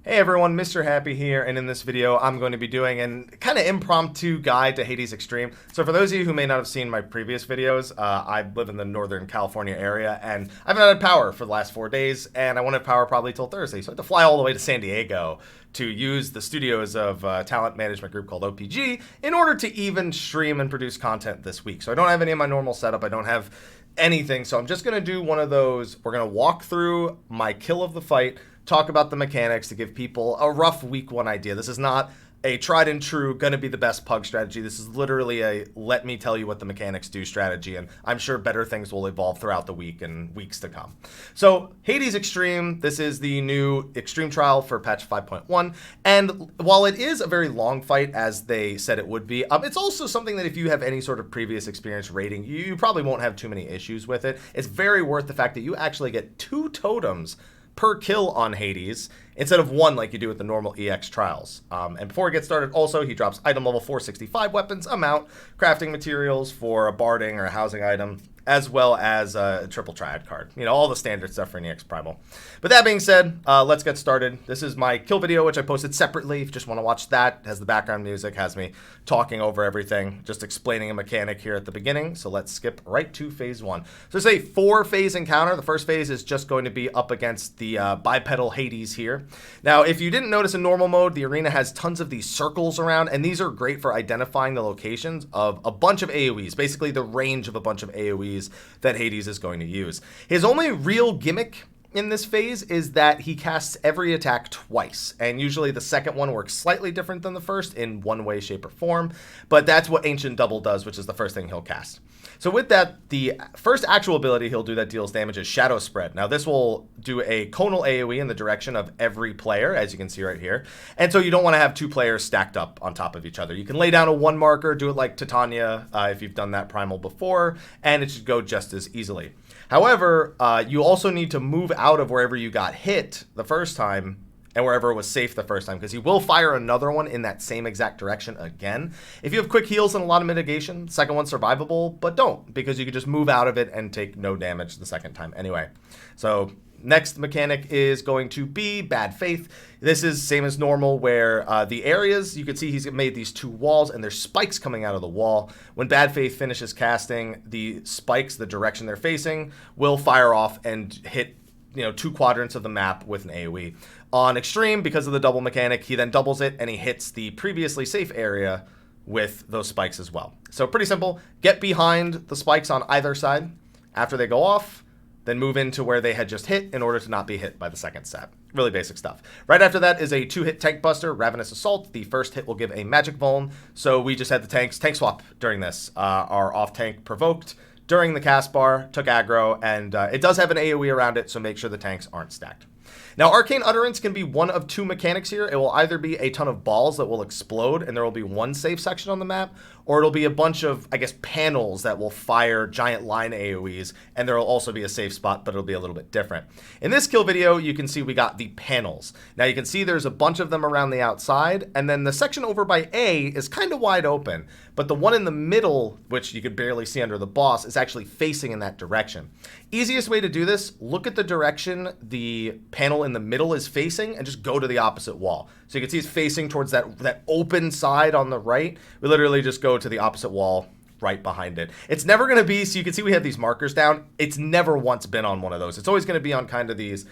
Hey everyone, Mr. Happy here, and in this video I'm going to be doing an kind of impromptu guide to Hades Extreme. So for those of you who may not have seen my previous videos, I live in the Northern California area, and I've not had power for the last 4 days, and I won't have power probably till Thursday, so I had to fly all the way to San Diego to use the studios of a talent management group called OPG in order to even stream and produce content this week. So I don't have any of my normal setup, I don't have anything, so I'm just going to do one of those. We're going to walk through my kill of the fight, talk about the mechanics to give people a rough week one idea. This is not a tried and true, gonna be the best pug strategy. This is literally a let me tell you what the mechanics do strategy, and I'm sure better things will evolve throughout the week and weeks to come. So Hades Extreme, this is the new Extreme trial for patch 5.1, and while it is a very long fight as they said it would be, it's also something that if you have any sort of previous experience rating, you probably won't have too many issues with it. It's very worth the fact that you actually get 2 totems per kill on Hades instead of 1 like you do with the normal EX trials. And before we get started, also he drops item level 465 weapons, a mount, crafting materials for a barding or a housing item, as well as a triple triad card. You know, all the standard stuff for an EX Primal. But that being said, let's get started. This is my kill video, which I posted separately. If you just want to watch that, it has the background music, has me talking over everything, just explaining a mechanic here at the beginning. So let's skip right to phase 1. So it's a 4-phase encounter. The first phase is just going to be up against the bipedal Hades here. Now, if you didn't notice in normal mode, the arena has tons of these circles around, and these are great for identifying the locations of a bunch of AoEs, basically the range of a bunch of AoEs that Hades is going to use. His only real gimmick in this phase is that he casts every attack twice, and usually the second one works slightly different than the first in one way, shape, or form, but that's what Ancient Double does, which is the first thing he'll cast. So with that, the first actual ability he'll do that deals damage is Shadow Spread. Now this will do a conal AoE in the direction of every player, as you can see right here, and so you don't want to have 2 players stacked up on top of each other. You can lay down a 1 marker, do it like Titania if you've done that primal before, and it should go just as easily. However, you also need to move out of wherever you got hit the first time and wherever it was safe the first time, because he will fire another one in that same exact direction again. If you have quick heals and a lot of mitigation, second one's survivable, but don't, because you can just move out of it and take no damage the second time anyway. So next mechanic is going to be Bad Faith. This is same as normal, where the areas, you can see he's made these 2 walls and there's spikes coming out of the wall. When Bad Faith finishes casting, the spikes, the direction they're facing, will fire off and hit 2 quadrants of the map with an AoE. On Extreme, because of the double mechanic, he then doubles it and he hits the previously safe area with those spikes as well. So pretty simple. Get behind the spikes on either side after they go off, then move into where they had just hit in order to not be hit by the second set. Really basic stuff. Right after that is a 2-hit tank buster, Ravenous Assault. The first hit will give a magic vuln. So we just had the tank swap during this. Our off tank provoked during the cast bar, took aggro, and it does have an AoE around it, so make sure the tanks aren't stacked. Now, Arcane Utterance can be one of 2 mechanics here. It will either be a ton of balls that will explode, and there will be 1 safe section on the map, or it'll be a bunch of, I guess, panels that will fire giant line AoEs, and there will also be a safe spot, but it'll be a little bit different. In this kill video, you can see we got the panels. Now, you can see there's a bunch of them around the outside, and then the section over by A is kind of wide open, but the one in the middle, which you could barely see under the boss, is actually facing in that direction. Easiest way to do this, look at the direction the panel in the middle is facing and just go to the opposite wall. So you can see it's facing towards that open side on the right. We literally just go to the opposite wall right behind it. It's never going to be, so you can see we have these markers down. It's never once been on one of those. It's always going to be on kind of these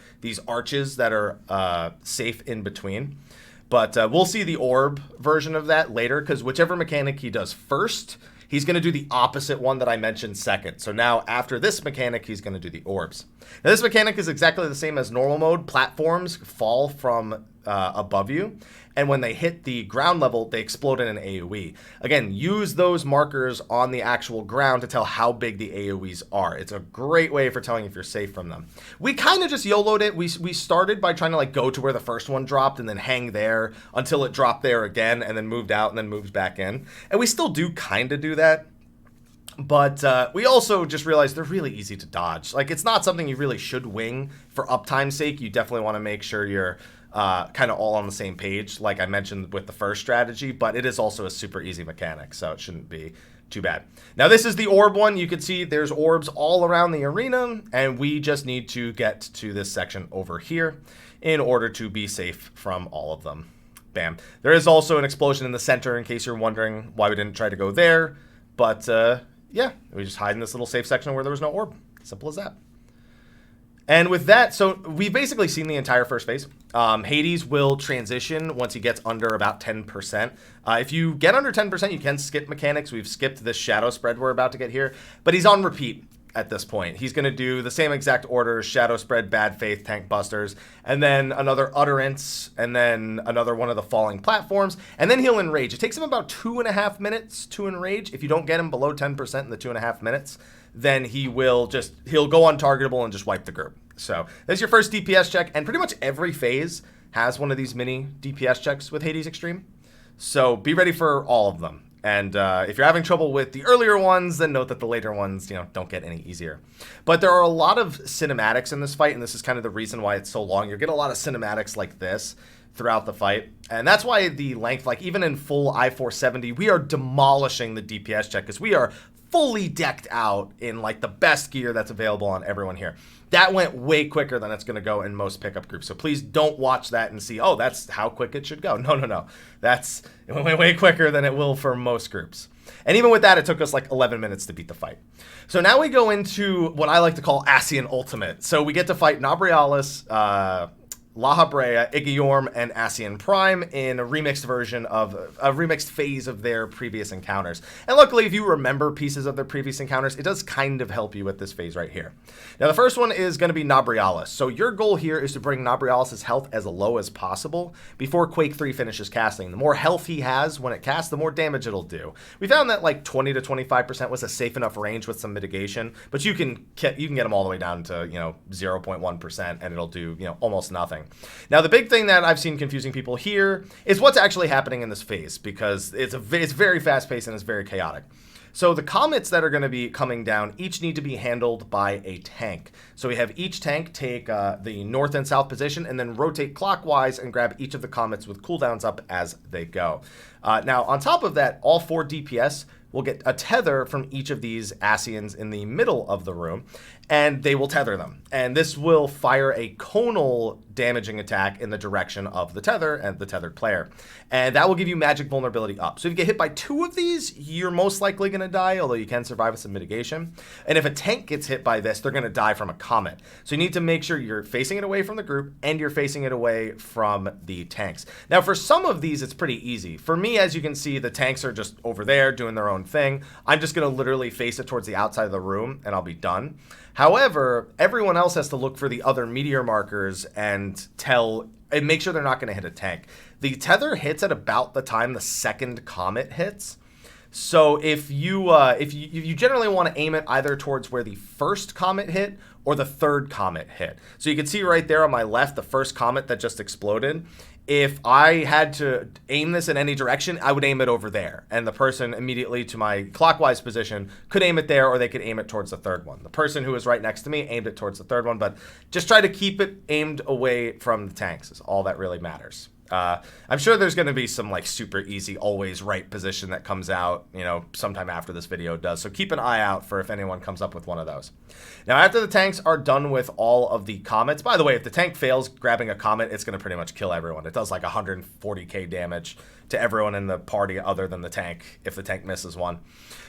arches that are safe in between. But we'll see the orb version of that later, because whichever mechanic he does first, he's going to do the opposite one that I mentioned second. So now after this mechanic, he's going to do the orbs. Now this mechanic is exactly the same as normal mode. Platforms fall from above you, and when they hit the ground level, they explode in an AoE. Again, use those markers on the actual ground to tell how big the AoEs are. It's a great way for telling if you're safe from them. We kind of just YOLO'd it. We started by trying to like go to where the first one dropped and then hang there until it dropped there again and then moved out and then moved back in. And we still do kind of do that. But we also just realized they're really easy to dodge. Like, it's not something you really should wing for uptime's sake. You definitely want to make sure you're kind of all on the same page, like I mentioned with the first strategy, but it is also a super easy mechanic, so it shouldn't be Too bad. Now this is the orb one. You can see there's orbs all around the arena, and we just need to get to this section over here in order to be safe from all of them. Bam. There is also an explosion in the center in case you're wondering why we didn't try to go there. But yeah, we just hide in this little safe section where there was no orb. Simple as that. And with that, so we've basically seen the entire first phase. Hades will transition once he gets under about 10%. If you get under 10%, you can skip mechanics. We've skipped this shadow spread we're about to get here, but he's on repeat at this point. He's going to do the same exact order: shadow spread, bad faith, tank busters, and then another utterance, and then another one of the falling platforms, and then he'll enrage. It takes him about 2.5 minutes to enrage. If you don't get him below 10% in the 2.5 minutes, then he'll go untargetable and just wipe the group. So that's your first DPS check, and pretty much every phase has one of these mini DPS checks with Hades Extreme. So be ready for all of them. And if you're having trouble with the earlier ones, then note that the later ones, don't get any easier. But there are a lot of cinematics in this fight, and this is kind of the reason why it's so long. You'll get a lot of cinematics like this throughout the fight, and that's why the length, like even in full I-470, we are demolishing the DPS check because we are fully decked out in like the best gear that's available on everyone here. That went way quicker than it's going to go in most pickup groups. So please don't watch that and see, oh, that's how quick it should go. No. It went way quicker than it will for most groups. And even with that, it took us like 11 minutes to beat the fight. So now we go into what I like to call Ascian Ultimate. So we get to fight Nabrialis, La Habrea, Igiorm, and Ascian Prime in a remixed version of a remixed phase of their previous encounters. And luckily, if you remember pieces of their previous encounters, it does kind of help you with this phase right here. Now, the first one is going to be Nabrialis. So your goal here is to bring Nabrialis' health as low as possible before Quake 3 finishes casting. The more health he has when it casts, the more damage it'll do. We found that like 20 to 25% was a safe enough range with some mitigation, but you can get them all the way down to 0.1%, and it'll do almost nothing. Now, the big thing that I've seen confusing people here is what's actually happening in this phase, because it's very fast-paced and it's very chaotic. So the comets that are going to be coming down each need to be handled by a tank. So we have each tank take the north and south position and then rotate clockwise and grab each of the comets with cooldowns up as they go. Now, on top of that, all 4 DPS will get a tether from each of these Ascians in the middle of the room, and they will tether them. And this will fire a conal damaging attack in the direction of the tether and the tethered player. And that will give you magic vulnerability up. So if you get hit by 2 of these, you're most likely going to die, although you can survive with some mitigation. And if a tank gets hit by this, they're going to die from a comet. So you need to make sure you're facing it away from the group and you're facing it away from the tanks. Now, for some of these, it's pretty easy. For me, as you can see, the tanks are just over there doing their own thing. I'm just going to literally face it towards the outside of the room and I'll be done. However, everyone else has to look for the other meteor markers and make sure they're not going to hit a tank. The tether hits at about the time the second comet hits. So if you generally want to aim it either towards where the first comet hit or the third comet hit. So you can see right there on my left, the first comet that just exploded. If I had to aim this in any direction, I would aim it over there. And the person immediately to my clockwise position could aim it there, or they could aim it towards the third one. The person who was right next to me aimed it towards the third one, but just try to keep it aimed away from the tanks is all that really matters. I'm sure there's going to be some like super easy, always right position that comes out, sometime after this video does. So keep an eye out for if anyone comes up with one of those. Now, after the tanks are done with all of the comets, by the way, if the tank fails grabbing a comet, it's going to pretty much kill everyone. It does like 140k damage to everyone in the party other than the tank if the tank misses one.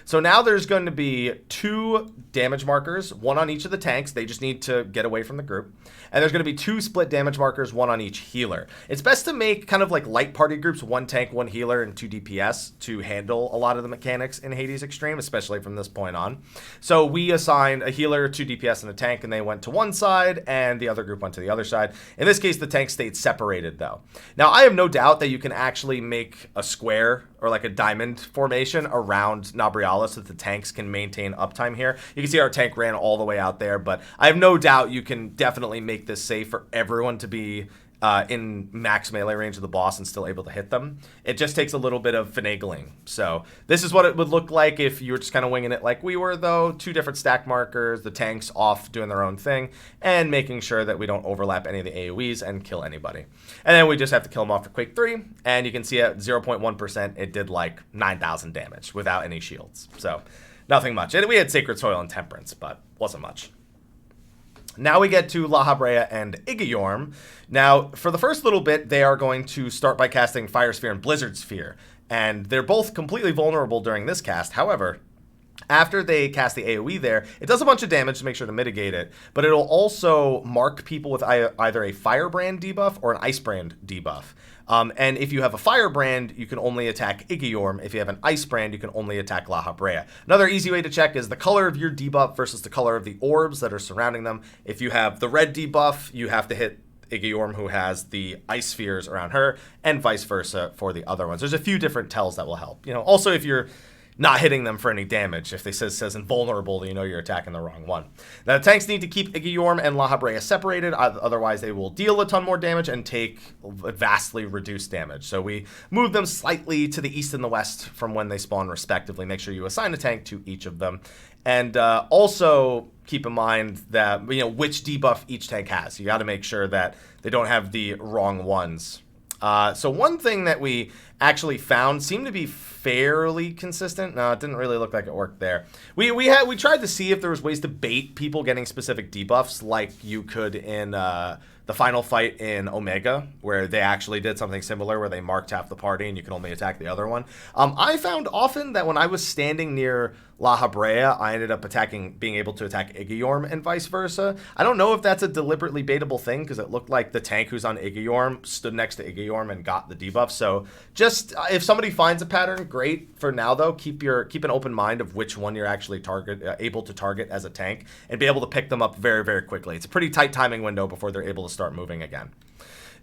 So now there's going to be 2 damage markers, 1 on each of the tanks. They just need to get away from the group. And there's going to be 2 split damage markers, 1 on each healer. It's best to make kind of like light party groups, 1 tank, 1 healer, and 2 DPS to handle a lot of the mechanics in Hades Extreme, especially from this point on. So we assigned a healer, 2 DPS, and a tank, and they went to one side, and the other group went to the other side. In this case, the tank stayed separated, though. Now, I have no doubt that you can actually make a square or like a diamond formation around Nabrialis so that the tanks can maintain uptime here. You can see our tank ran all the way out there, but I have no doubt you can definitely make this safe for everyone to be in max melee range of the boss and still able to hit them. It just takes a little bit of finagling. So this is what it would look like if you were just kind of winging it like we were, though. 2 different stack markers, the tanks off doing their own thing, and making sure that we don't overlap any of the AoEs and kill anybody. And then we just have to kill them off for Quake 3, and you can see at 0.1%, it did like 9,000 damage without any shields. So nothing much. And we had Sacred Soil and Temperance, but wasn't much. Now we get to La Habrea and Igeyorm. Now, for the first little bit, they are going to start by casting Fire Sphere and Blizzard Sphere. And they're both completely vulnerable during this cast. However, after they cast the AoE there, it does a bunch of damage to make sure to mitigate it, but it'll also mark people with either a Firebrand debuff or an Icebrand debuff. And if you have a Firebrand, you can only attack Igeyorm. If you have an Icebrand, you can only attack La Habrea. Another easy way to check is the color of your debuff versus the color of the orbs that are surrounding them. If you have the red debuff, you have to hit Igeyorm, who has the ice spheres around her, and vice versa for the other ones. There's a few different tells that will help. Also, if you're not hitting them for any damage. If they says invulnerable, you know you're attacking the wrong one. Now, the tanks need to keep Igeyorm and La Habrea separated, otherwise they will deal a ton more damage and take vastly reduced damage. So we move them slightly to the east and the west from when they spawn respectively. Make sure you assign a tank to each of them. And also keep in mind that, which debuff each tank has. You got to make sure that they don't have the wrong ones. So one thing that we actually found seemed to be fairly consistent. No, it didn't really look like it worked there. We tried to see if there was ways to bait people getting specific debuffs, like you could in the final fight in Omega, where they actually did something similar, where they marked half the party and you can only attack the other one. I found often that when I was standing near La Habrea, I ended up being able to attack Igeyorm and vice versa. I don't know if that's a deliberately baitable thing, because it looked like the tank who's on Igeyorm stood next to Igeyorm and got the debuff. So just if somebody finds a pattern, great. For now, though, keep an open mind of which one you're actually able to target as a tank, and be able to pick them up very, very quickly. It's a pretty tight timing window before they're able to start moving again.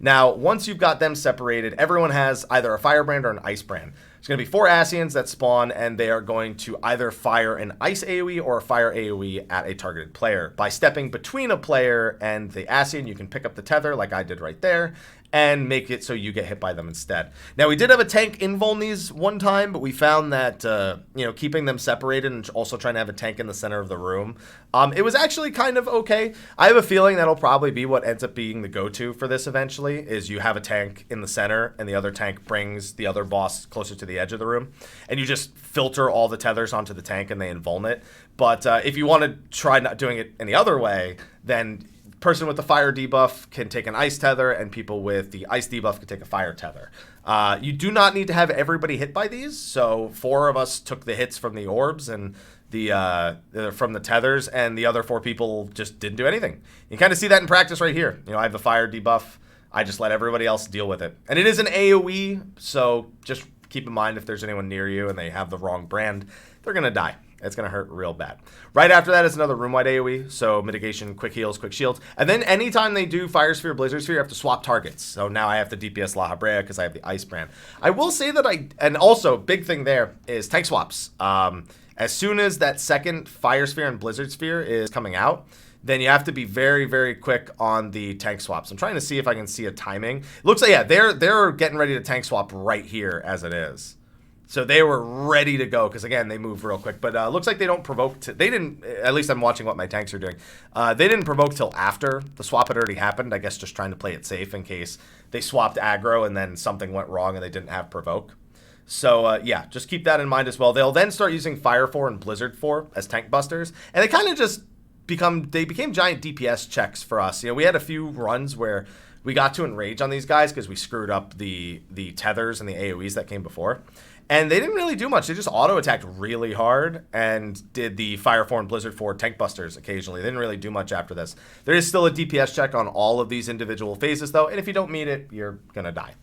Now, once you've got them separated, everyone has either a Firebrand or an Icebrand. There's going to be 4 Ascians that spawn, and they are going to either fire an Ice AoE or a Fire AoE at a targeted player. By stepping between a player and the Ascian, you can pick up the tether, like I did right there, and make it so you get hit by them instead. Now, we did have a tank invuln these one time, but we found that, keeping them separated and also trying to have a tank in the center of the room, it was actually kind of okay. I have a feeling that'll probably be what ends up being the go-to for this eventually, is you have a tank in the center, and the other tank brings the other boss closer to the edge of the room, and you just filter all the tethers onto the tank and they invuln it. But if you want to try not doing it any other way, then person with the fire debuff can take an ice tether, and people with the ice debuff can take a fire tether. You do not need to have everybody hit by these, so 4 of us took the hits from the orbs and from the tethers, and the other 4 people just didn't do anything. You kind of see that in practice right here. I have the fire debuff. I just let everybody else deal with it. And it is an AoE, so just keep in mind if there's anyone near you and they have the wrong brand, they're going to die. It's going to hurt real bad. Right after that is another room-wide AoE, so mitigation, quick heals, quick shields. And then anytime they do Fire Sphere, Blizzard Sphere, you have to swap targets. So now I have to DPS La Habrea because I have the Ice brand. I will say that and also, big thing there is tank swaps. As soon as that second Fire Sphere and Blizzard Sphere is coming out, then you have to be very, very quick on the tank swaps. I'm trying to see if I can see a timing. It looks like, yeah, they're getting ready to tank swap right here as it is. So they were ready to go because, again, they move real quick. But looks like they don't provoke. They didn't, at least I'm watching what my tanks are doing. They didn't provoke till after the swap had already happened. I guess just trying to play it safe in case they swapped aggro and then something went wrong and they didn't have provoke. So, yeah, just keep that in mind as well. They'll then start using Fire 4 and Blizzard 4 as tank busters. And they kind of just became giant DPS checks for us. We had a few runs where we got to enrage on these guys because we screwed up the tethers and the AoEs that came before. And they didn't really do much. They just auto-attacked really hard and did the Fire 4 and Blizzard 4 tank busters occasionally. They didn't really do much after this. There is still a DPS check on all of these individual phases, though, and if you don't meet it, you're going to die.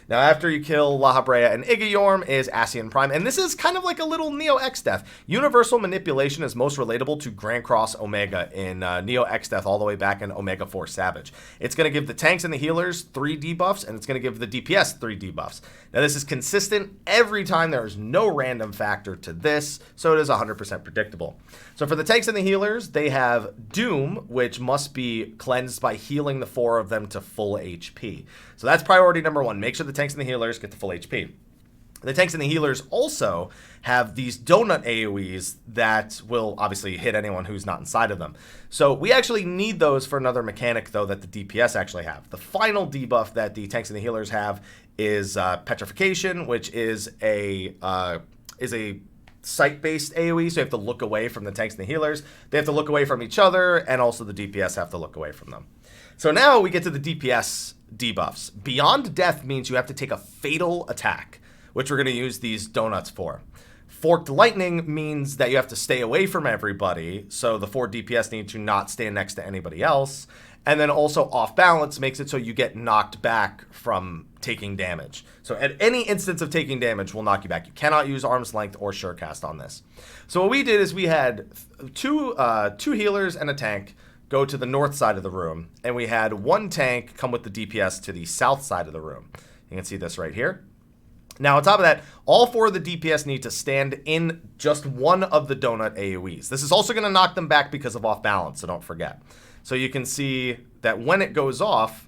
Now, after you kill La Habrea and Igayorm is Ascian Prime, and this is kind of like a little Neo X Death. Universal Manipulation is most relatable to Grand Cross Omega in Neo X Death all the way back in Omega 4 Savage. It's going to give the tanks and the healers 3 debuffs, and it's going to give the DPS 3 debuffs. Now, this is consistent every time. There is no random factor to this, so it is 100% predictable. So for the tanks and the healers, they have Doom, which must be cleansed by healing the 4 of them to full HP. So that's priority number 1. Make sure the tanks and the healers get to full HP. The tanks and the healers also have these donut AoEs that will obviously hit anyone who's not inside of them. So we actually need those for another mechanic, though, that the DPS actually have. The final debuff that the tanks and the healers have is Petrification, which is a sight-based AoE, so you have to look away from the tanks and the healers. They have to look away from each other, and also the DPS have to look away from them. So now we get to the DPS debuffs. Beyond Death means you have to take a fatal attack, which we're going to use these donuts for. Forked Lightning means that you have to stay away from everybody, so the 4 DPS need to not stand next to anybody else. And then also Off Balance makes it so you get knocked back from taking damage. So at any instance of taking damage will knock you back. You cannot use Arm's Length or Surecast on this. So what we did is we had two healers and a tank go to the north side of the room, and we had 1 tank come with the DPS to the south side of the room. You can see this right here. Now, on top of that, all 4 of the DPS need to stand in just one of the donut AoEs. This is also going to knock them back because of Off Balance, so don't forget. So you can see that when it goes off,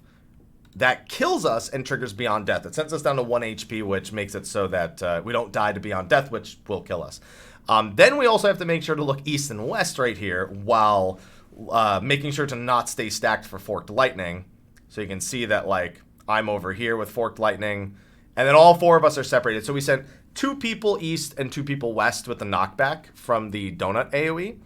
that kills us and triggers Beyond Death. It sends us down to 1 HP, which makes it so that we don't die to Beyond Death, which will kill us. Then we also have to make sure to look east and west right here while making sure to not stay stacked for Forked Lightning. So you can see that, like, I'm over here with Forked Lightning, and then all 4 of us are separated. So we sent 2 people east and 2 people west with the knockback from the donut AoE.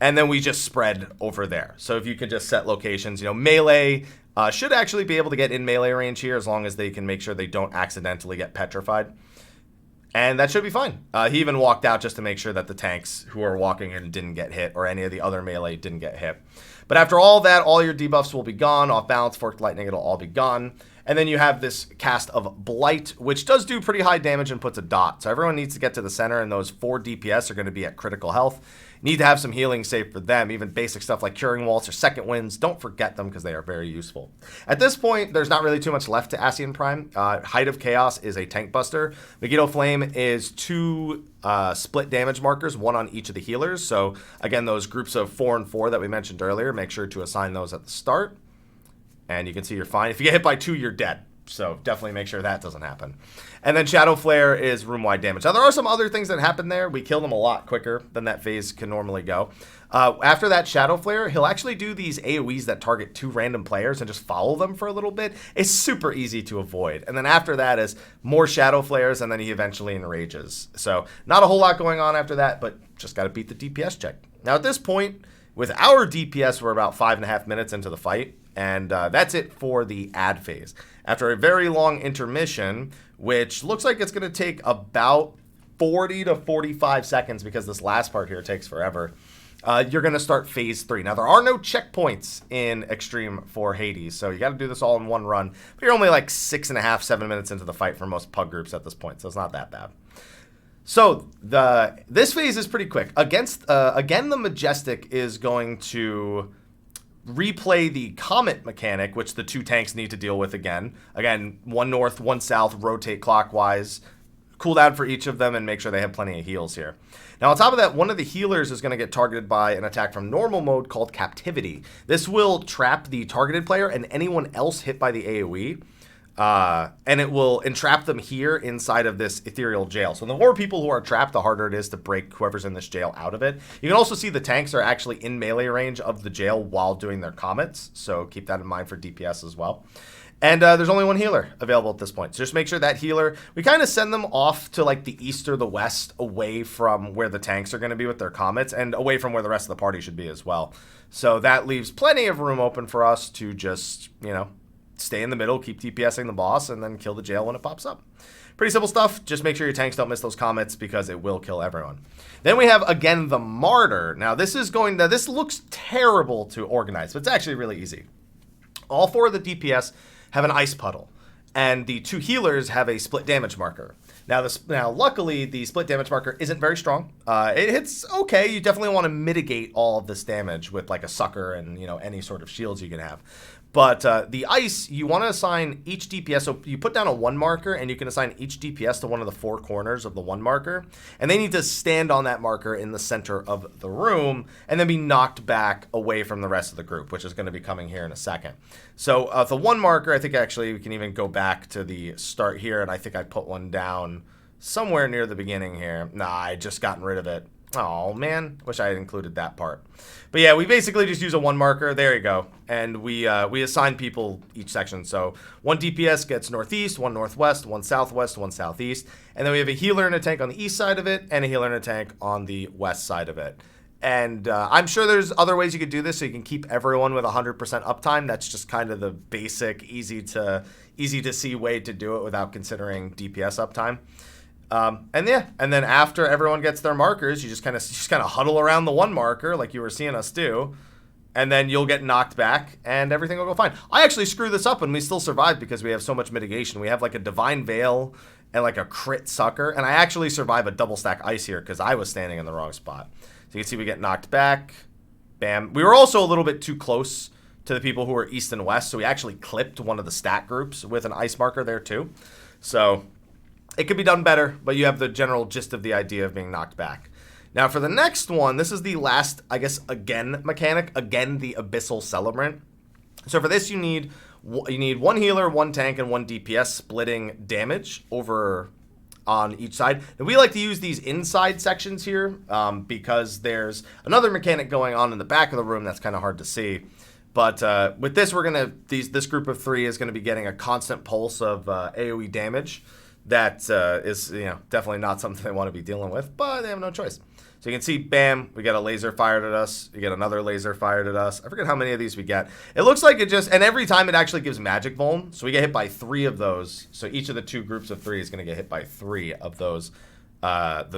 And then we just spread over there. So if you could just set locations, melee should actually be able to get in melee range here as long as they can make sure they don't accidentally get petrified. And that should be fine. He even walked out just to make sure that the tanks who are walking in didn't get hit, or any of the other melee didn't get hit. But after all that, all your debuffs will be gone. Off Balance, Forked Lightning, it'll all be gone. And then you have this cast of Blight, which does do pretty high damage and puts a dot. So everyone needs to get to the center, and those 4 DPS are going to be at critical health. Need to have some healing saved for them. Even basic stuff like Curing Waltz or Second Winds, don't forget them because they are very useful. At this point, there's not really too much left to Ascian Prime. Height of Chaos is a tank buster. Megiddo Flame is 2 split damage markers, 1 on each of the healers. So again, those groups of 4 and 4 that we mentioned earlier, make sure to assign those at the start. And you can see you're fine. If you get hit by 2, you're dead. So definitely make sure that doesn't happen. And then Shadow Flare is room-wide damage. Now, there are some other things that happen there. We kill them a lot quicker than that phase can normally go. After that Shadow Flare, he'll actually do these AoEs that target 2 random players and just follow them for a little bit. It's super easy to avoid. And then after that is more Shadow Flares, and then he eventually enrages. So not a whole lot going on after that, but just got to beat the DPS check. Now, at this point, with our DPS, we're about 5.5 minutes into the fight. And that's it for the ad phase. After a very long intermission, which looks like it's going to take about 40 to 45 seconds because this last part here takes forever, you're going to start phase 3. Now, there are no checkpoints in Extreme for Hades, so you got to do this all in one run. But you're only like 6.5, 7 minutes into the fight for most pug groups at this point, so it's not that bad. So this phase is pretty quick. Again, the Majestic is going to replay the Comet mechanic, which the 2 tanks need to deal with again. Again, 1 north, 1 south, rotate clockwise, cooldown for each of them, and make sure they have plenty of heals here. Now, on top of that, one of the healers is going to get targeted by an attack from normal mode called Captivity. This will trap the targeted player and anyone else hit by the AoE. And it will entrap them here inside of this ethereal jail. So the more people who are trapped, the harder it is to break whoever's in this jail out of it. You can also see the tanks are actually in melee range of the jail while doing their comets. So keep that in mind for DPS as well. And there's only 1 healer available at this point. So just make sure that healer, we kind of send them off to like the east or the west, away from where the tanks are going to be with their comets, and away from where the rest of the party should be as well. So that leaves plenty of room open for us to just, stay in the middle, keep DPSing the boss, and then kill the jail when it pops up. Pretty simple stuff. Just make sure your tanks don't miss those comets because it will kill everyone. Then we have, again, the Martyr. Now, this looks terrible to organize, but it's actually really easy. All 4 of the DPS have an Ice Puddle. and the 2 healers have a split damage marker. Now, luckily, the split damage marker isn't very strong. It hits okay. You definitely want to mitigate all of this damage with like a sucker and any sort of shields you can have. But the ice, you want to assign each DPS. So you put down a 1 marker, and you can assign each DPS to one of the 4 corners of the 1 marker. And they need to stand on that marker in the center of the room and then be knocked back away from the rest of the group, which is going to be coming here in a second. So the 1 marker, I think actually we can even go back to the start here, and I think I put one down somewhere near the beginning here. Nah, I just gotten rid of it. Oh man, wish I had included that part. But yeah, we basically just use a 1 marker. There you go. And we assign people each section. So 1 DPS gets northeast, 1 northwest, 1 southwest, 1 southeast. And then we have a healer and a tank on the east side of it, and a healer and a tank on the west side of it. And I'm sure there's other ways you could do this so you can keep everyone with 100% uptime. That's just kind of the basic, easy to see way to do it without considering DPS uptime. And then after everyone gets their markers, you just kind of huddle around the 1 marker like you were seeing us do, and then you'll get knocked back and everything will go fine. I actually screw this up and we still survive because we have so much mitigation. We have like a divine veil and like a crit sucker, and I actually survive a double stack ice here because I was standing in the wrong spot. So you can see we get knocked back. Bam. We were also a little bit too close to the people who were east and west, so we actually clipped one of the stat groups with an ice marker there too. So it could be done better, but you have the general gist of the idea of being knocked back. Now for the next one, this is the last, I guess, again mechanic, again the Abyssal Celebrant. So for this you need 1 healer, 1 tank, and 1 DPS splitting damage over on each side. And we like to use these inside sections here because there's another mechanic going on in the back of the room that's kind of hard to see. But with this, this group of 3 is going to be getting a constant pulse of AoE damage. That is definitely not something they want to be dealing with, but they have no choice. So you can see, bam, we get a laser fired at us. You get another laser fired at us. I forget how many of these we get. It looks like it just, and every time it actually gives magic vuln. So we get hit by 3 of those. So each of the 2 groups of 3 is going to get hit by 3 of those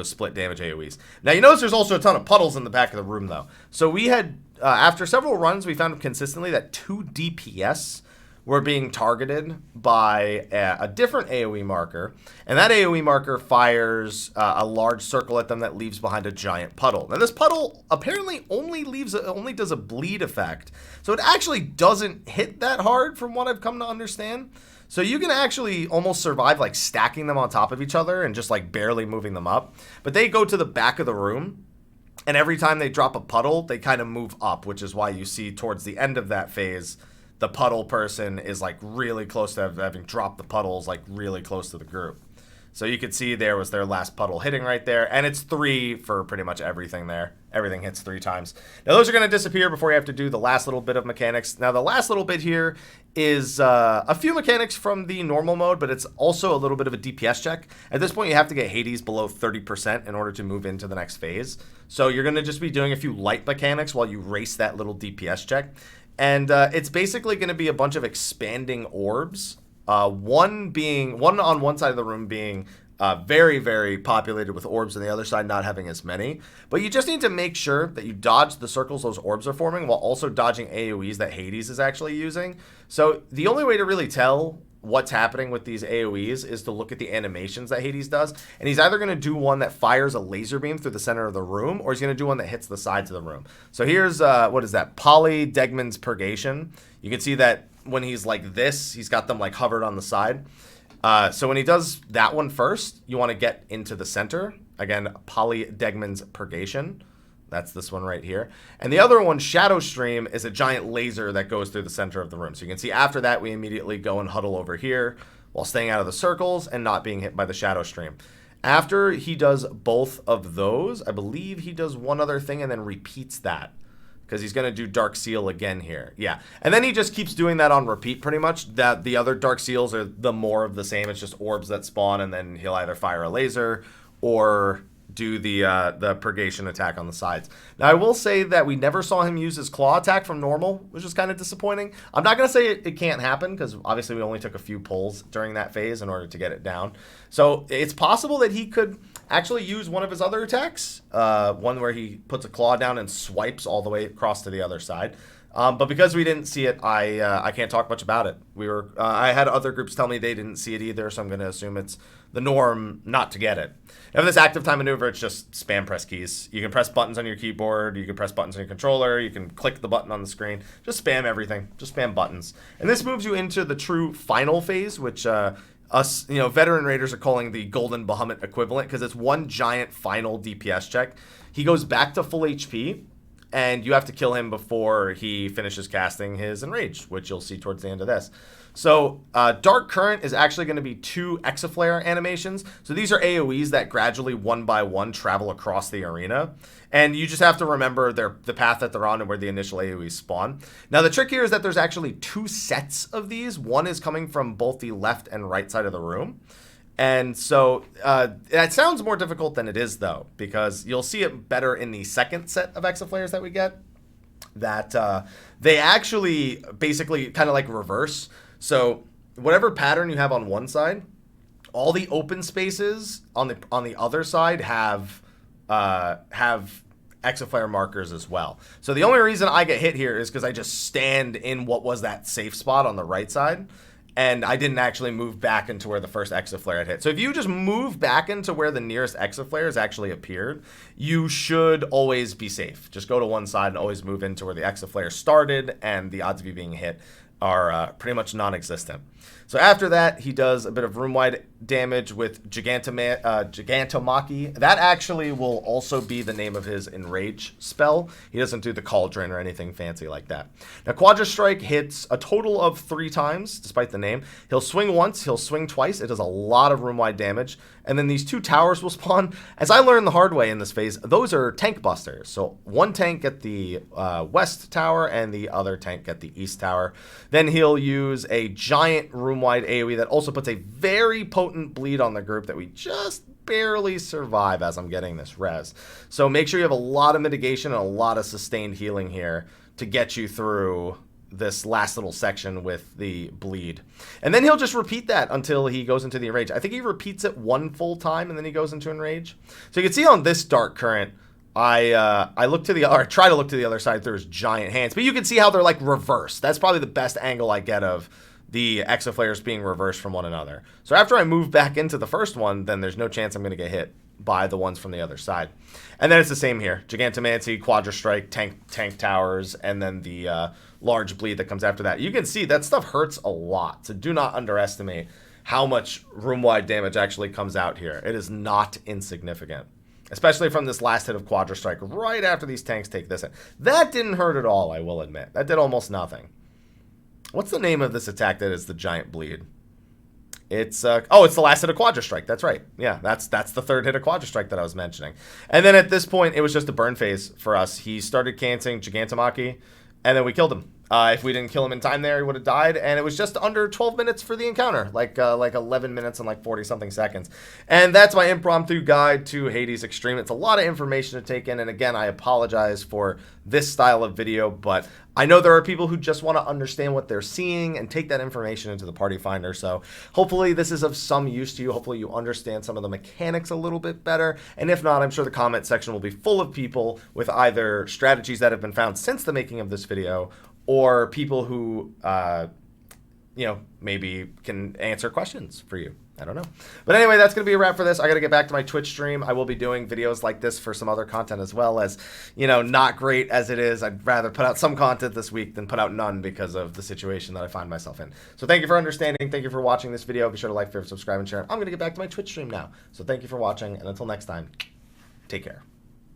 split damage AoEs. Now you notice there's also a ton of puddles in the back of the room though. So we had, after several runs, we found consistently that 2 DPS were being targeted by a different AoE marker, and that AoE marker fires a large circle at them that leaves behind a giant puddle. Now this puddle apparently only does a bleed effect, so it actually doesn't hit that hard from what I've come to understand. So you can actually almost survive like stacking them on top of each other and just like barely moving them up. But they go to the back of the room, and every time they drop a puddle, they kind of move up, which is why you see towards the end of that phase, the puddle person is like really close to having dropped the puddles, like really close to the group. So you could see there was their last puddle hitting right there, and it's 3 for pretty much everything there. Everything hits 3 times. Now those are going to disappear before you have to do the last little bit of mechanics. Now the last little bit here is a few mechanics from the normal mode, but it's also a little bit of a DPS check. At this point you have to get Hades below 30% in order to move into the next phase. So you're going to just be doing a few light mechanics while you race that little DPS check. And it's basically going to be a bunch of expanding orbs. One on one side of the room being very, very populated with orbs, and the other side not having as many. But you just need to make sure that you dodge the circles those orbs are forming while also dodging AoEs that Hades is actually using. So the only way to really tell what's happening with these AoEs is to look at the animations that Hades does. And he's either going to do one that fires a laser beam through the center of the room, or he's going to do one that hits the sides of the room. So here's, what is that? Polydegman's Purgation. You can see that when he's like this, he's got them like hovered on the side. So when he does that one first, you want to get into the center. Again, Polydegman's Purgation. That's this one right here. And the other one, Shadow Stream, is a giant laser that goes through the center of the room. So you can see after that, we immediately go and huddle over here while staying out of the circles and not being hit by the Shadow Stream. After he does both of those, I believe he does one other thing and then repeats that, because he's going to do Dark Seal again here. Yeah. And then he just keeps doing that on repeat pretty much. That the other Dark Seals are the more of the same. It's just orbs that spawn, and then he'll either fire a laser or do the purgation attack on the sides. Now, I will say that we never saw him use his claw attack from normal, which is kind of disappointing. I'm not going to say it can't happen, because obviously we only took a few pulls during that phase in order to get it down. So it's possible that he could actually use one of his other attacks, one where he puts a claw down and swipes all the way across to the other side. But because we didn't see it, I can't talk much about it. I had other groups tell me they didn't see it either, so I'm going to assume it's the norm not to get it. And for this active time maneuver, it's just spam press keys. You can press buttons on your keyboard, you can press buttons on your controller, you can click the button on the screen. Just spam everything. Just spam buttons. And this moves you into the true final phase, which us, veteran raiders are calling the Golden Bahamut equivalent, because it's one giant final DPS check. He goes back to full HP, and you have to kill him before he finishes casting his Enrage, which you'll see towards the end of this. So Dark Current is actually going to be 2 Exaflare animations. So these are AoEs that gradually, one by one, travel across the arena. And you just have to remember the path that they're on and where the initial AoEs spawn. Now, the trick here is that there's actually 2 sets of these. One is coming from both the left and right side of the room. And so it sounds more difficult than it is, though, because you'll see it better in the second set of Exaflares that we get, that they actually basically kind of like reverse. So whatever pattern you have on one side, all the open spaces on the other side have Exaflare markers as well. So the only reason I get hit here is because I just stand in what was that safe spot on the right side, and I didn't actually move back into where the first Exaflare had hit. So if you just move back into where the nearest Exaflares actually appeared, you should always be safe. Just go to one side and always move into where the Exaflare started, and the odds of you being hit are pretty much non-existent. So after that, he does a bit of room-wide damage with Gigantomachy. That actually will also be the name of his Enrage spell. He doesn't do the Cauldron or anything fancy like that. Now, Quadra Strike hits a total of 3 times, despite the name. He'll swing once, he'll swing twice. It does a lot of room-wide damage. And then these 2 towers will spawn. As I learned the hard way in this phase, those are tank busters. So one tank at the west tower and the other tank at the east tower. Then he'll use a giant room-wide AoE that also puts a very potent bleed on the group that we just barely survive as I'm getting this res. So make sure you have a lot of mitigation and a lot of sustained healing here to get you through this last little section with the bleed. And then he'll just repeat that until he goes into the Enrage. I think he repeats it 1 full time and then he goes into Enrage. So you can see on this Dark Current, I try to look to the other side through his giant hands, but you can see how they're like reversed. That's probably the best angle I get of the Exaflares being reversed from one another. So after I move back into the first one, then there's no chance I'm going to get hit by the ones from the other side. And then it's the same here. Gigantomancy, Quadra Strike, tank towers, and then the large bleed that comes after that. You can see that stuff hurts a lot. So do not underestimate how much room-wide damage actually comes out here. It is not insignificant, especially from this last hit of Quadra Strike right after these tanks take this hit. That didn't hurt at all, I will admit. That did almost nothing. What's the name of this attack that is the giant bleed? It's it's the last hit of Quadra Strike. That's right. Yeah, that's the 3rd hit of Quadra Strike that I was mentioning. And then at this point, it was just a burn phase for us. He started canceling Gigantomachy, and then we killed him. If we didn't kill him in time there, he would have died. And it was just under 12 minutes for the encounter, like 11 minutes and like 40-something seconds. And that's my impromptu guide to Hades Extreme. It's a lot of information to take in. And again, I apologize for this style of video, but I know there are people who just want to understand what they're seeing and take that information into the Party Finder. So hopefully this is of some use to you. Hopefully you understand some of the mechanics a little bit better. And if not, I'm sure the comment section will be full of people with either strategies that have been found since the making of this video, or people who, maybe can answer questions for you. I don't know. But anyway, that's going to be a wrap for this. I got to get back to my Twitch stream. I will be doing videos like this for some other content as well, as, not great as it is. I'd rather put out some content this week than put out none because of the situation that I find myself in. So thank you for understanding. Thank you for watching this video. Be sure to like, favorite, subscribe, and share. I'm going to get back to my Twitch stream now. So thank you for watching, and until next time, take care.